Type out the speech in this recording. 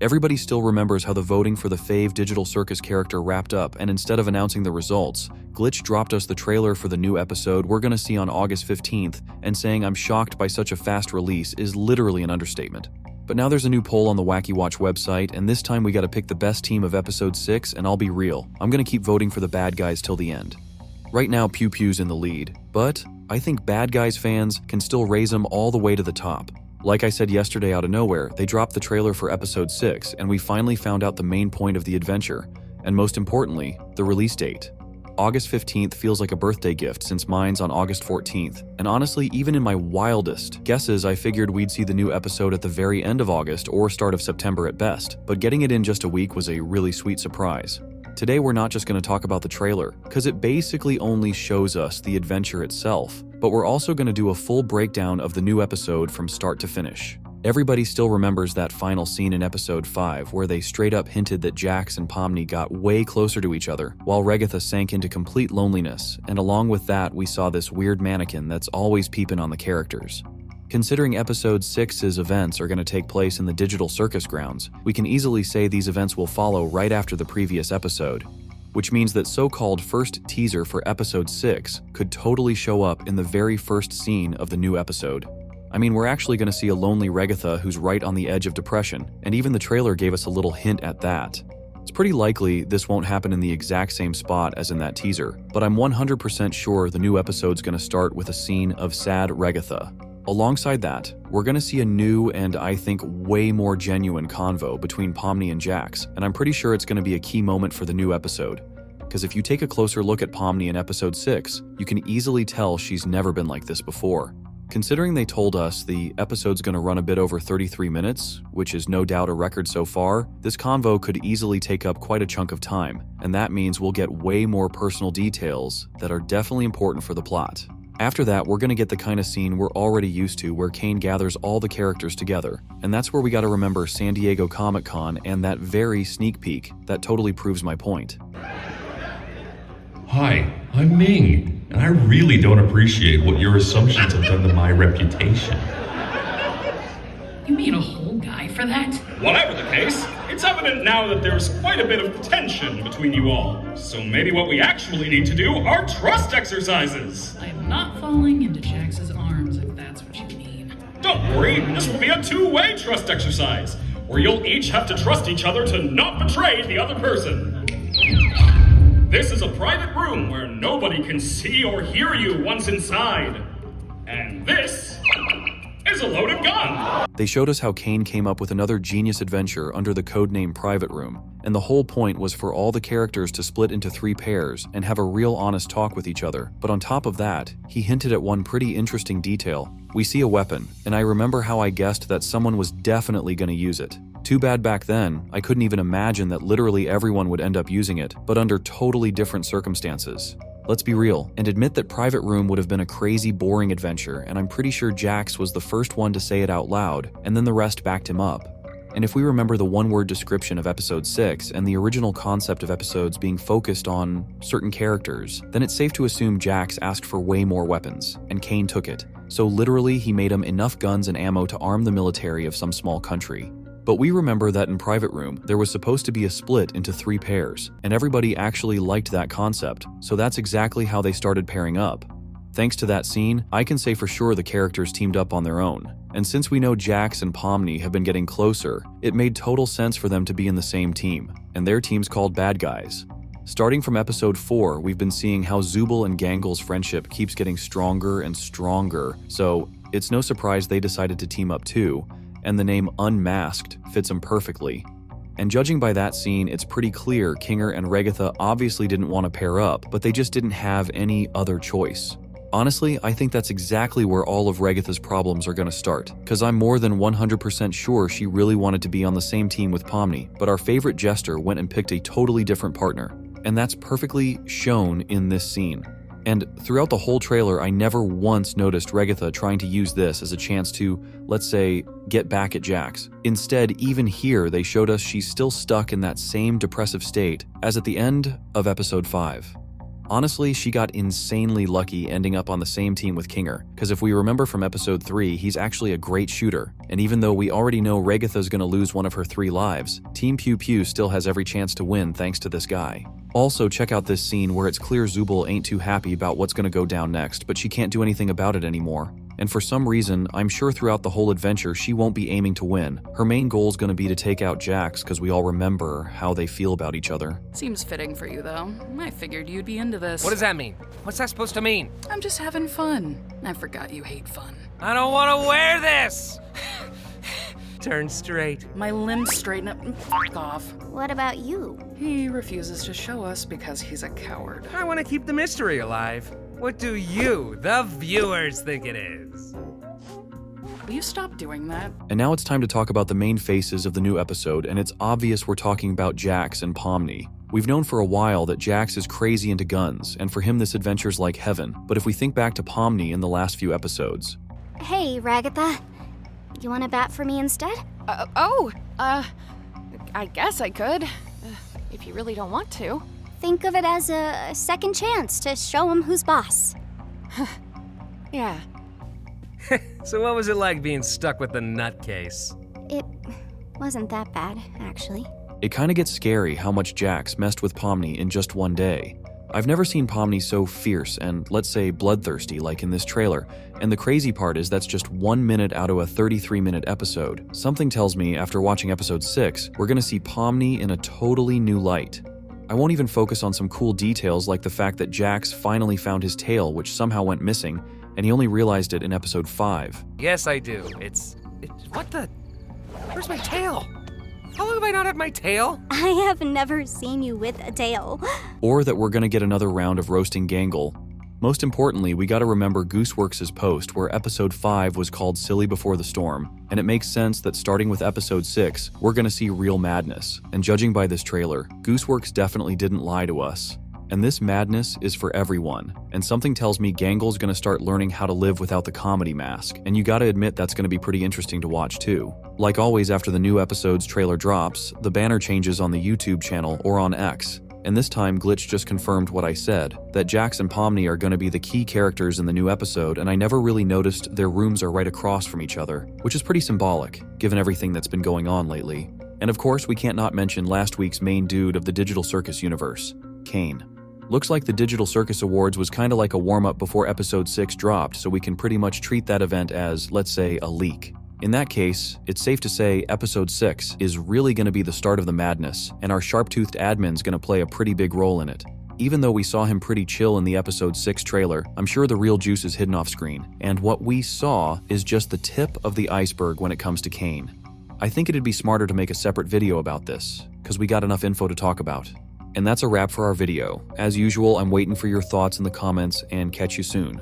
Everybody still remembers how the voting for the fave digital Circus character wrapped up, and instead of announcing the results, Glitch dropped us the trailer for the new episode we're gonna see on August 15th, and saying I'm shocked by such a fast release is literally an understatement. But now there's a new poll on the Wacky Watch website, and this time we gotta pick the best team of episode 6, and I'll be real, I'm gonna keep voting for the bad guys till the end. Right now, Pew Pew's in the lead, but I think Bad Guys fans can still raise him all the way to the top. Like I said yesterday out of nowhere, they dropped the trailer for episode 6, and we finally found out the main point of the adventure, and most importantly, the release date. August 15th feels like a birthday gift since mine's on August 14th, and honestly, even in my wildest guesses, I figured we'd see the new episode at the very end of August or start of September at best, but getting it in just a week was a really sweet surprise. Today we're not just going to talk about the trailer, because it basically only shows us the adventure itself, but we're also going to do a full breakdown of the new episode from start to finish. Everybody still remembers that final scene in episode 5 where they straight up hinted that Jax and Pomni got way closer to each other, while Regatha sank into complete loneliness, and along with that we saw this weird mannequin that's always peeping on the characters. Considering episode 6's events are going to take place in the digital Circus grounds, we can easily say these events will follow right after the previous episode, which means that so-called first teaser for episode 6 could totally show up in the very first scene of the new episode. I mean, we're actually going to see a lonely Regatha who's right on the edge of depression, and even the trailer gave us a little hint at that. It's pretty likely this won't happen in the exact same spot as in that teaser, but I'm 100% sure the new episode's going to start with a scene of sad Regatha. Alongside that, we're going to see a new and I think way more genuine convo between Pomni and Jax, and I'm pretty sure it's going to be a key moment for the new episode. Because if you take a closer look at Pomni in episode 6, you can easily tell she's never been like this before. Considering they told us the episode's going to run a bit over 33 minutes, which is no doubt a record so far, this convo could easily take up quite a chunk of time, and that means we'll get way more personal details that are definitely important for the plot. After that, we're going to get the kind of scene we're already used to where Kane gathers all the characters together, and that's where we got to remember San Diego Comic-Con and that very sneak peek that totally proves my point. Hi, I'm Ming, and I really don't appreciate what your assumptions have done to my reputation. You mean a whole guy for that? Whatever the case, it's evident now that there's quite a bit of tension between you all. So maybe what we actually need to do are trust exercises. I am not falling into Jax's arms, if that's what you mean. Don't worry, this will be a two-way trust exercise, where you'll each have to trust each other to not betray the other person. This is a private room where nobody can see or hear you once inside. And this is a loaded gun. They showed us how Kane came up with another genius adventure under the codename Private Room, and the whole point was for all the characters to split into 3 pairs and have a real honest talk with each other. But on top of that, he hinted at one pretty interesting detail. We see a weapon, and I remember how I guessed that someone was definitely going to use it. Too bad back then, I couldn't even imagine that literally everyone would end up using it, but under totally different circumstances. Let's be real, and admit that Private Room would have been a crazy boring adventure, and I'm pretty sure Jax was the first one to say it out loud, and then the rest backed him up. And if we remember the one-word description of episode 6 and the original concept of episodes being focused on certain characters, then it's safe to assume Jax asked for way more weapons, and Kane took it. So literally he made him enough guns and ammo to arm the military of some small country. But we remember that in Private Room, there was supposed to be a split into 3 pairs, and everybody actually liked that concept, so that's exactly how they started pairing up. Thanks to that scene, I can say for sure the characters teamed up on their own, and since we know Jax and Pomni have been getting closer, it made total sense for them to be in the same team, and their team's called Bad Guys. Starting from episode 4, we've been seeing how Zubul and Gangel's friendship keeps getting stronger and stronger, so it's no surprise they decided to team up too, and the name Unmasked fits them perfectly. And judging by that scene, it's pretty clear Kinger and Regatha obviously didn't want to pair up, but they just didn't have any other choice. Honestly, I think that's exactly where all of Regatha's problems are going to start, because I'm more than 100% sure she really wanted to be on the same team with Pomni, but our favorite jester went and picked a totally different partner, and that's perfectly shown in this scene. And throughout the whole trailer, I never once noticed Regatha trying to use this as a chance to, let's say, get back at Jax. Instead, even here, they showed us she's still stuck in that same depressive state as at the end of episode 5. Honestly, she got insanely lucky ending up on the same team with Kinger, because if we remember from episode 3, he's actually a great shooter, and even though we already know Regatha's gonna lose one of her 3 lives, Team Pew Pew still has every chance to win thanks to this guy. Also, check out this scene where it's clear Zubul ain't too happy about what's gonna go down next, but she can't do anything about it anymore. And for some reason, I'm sure throughout the whole adventure she won't be aiming to win. Her main goal is going to be to take out Jax because we all remember how they feel about each other. Seems fitting for you, though. I figured you'd be into this. What does that mean? What's that supposed to mean? I'm just having fun. I forgot you hate fun. I don't want to wear this! Turn straight. My limbs straighten up and f*** off. What about you? He refuses to show us because he's a coward. I want to keep the mystery alive. What do you, the viewers, think it is? Will you stop doing that? And now it's time to talk about the main faces of the new episode, and it's obvious we're talking about Jax and Pomni. We've known for a while that Jax is crazy into guns, and for him this adventure's like heaven. But if we think back to Pomni in the last few episodes... Hey, Ragatha. You want to bat for me instead? I guess I could. If you really don't want to. Think of it as a second chance to show him who's boss. Yeah. So what was it like being stuck with the nutcase? It wasn't that bad, actually. It kinda gets scary how much Jax messed with Pomni in just one day. I've never seen Pomni so fierce and, let's say, bloodthirsty like in this trailer, and the crazy part is that's just 1 minute out of a 33-minute episode. Something tells me, after watching episode 6, we're gonna see Pomni in a totally new light. I won't even focus on some cool details like the fact that Jax finally found his tail, which somehow went missing, and he only realized it in episode 5. Yes, I do. What the? Where's my tail? How long have I not had my tail? I have never seen you with a tail. Or that we're gonna get another round of roasting Gangle. Most importantly, we gotta remember Gooseworx' post where episode 5 was called Silly Before the Storm, and it makes sense that starting with episode 6, we're gonna see real madness. And judging by this trailer, Gooseworx definitely didn't lie to us. And this madness is for everyone, and something tells me Gangle's gonna start learning how to live without the comedy mask, and you gotta admit that's gonna be pretty interesting to watch too. Like always after the new episode's trailer drops, the banner changes on the YouTube channel or on X, and this time Glitch just confirmed what I said, that Jax and Pomni are gonna be the key characters in the new episode, and I never really noticed their rooms are right across from each other, which is pretty symbolic, given everything that's been going on lately. And of course we can't not mention last week's main dude of the Digital Circus universe, Kane. Looks like the Digital Circus Awards was kinda like a warm-up before episode 6 dropped, so we can pretty much treat that event as, let's say, a leak. In that case, it's safe to say episode 6 is really gonna be the start of the madness, and our sharp-toothed admin's gonna play a pretty big role in it. Even though we saw him pretty chill in the episode 6 trailer, I'm sure the real juice is hidden off screen, and what we saw is just the tip of the iceberg when it comes to Kane. I think it'd be smarter to make a separate video about this, because we got enough info to talk about. And that's a wrap for our video. As usual, I'm waiting for your thoughts in the comments, and catch you soon.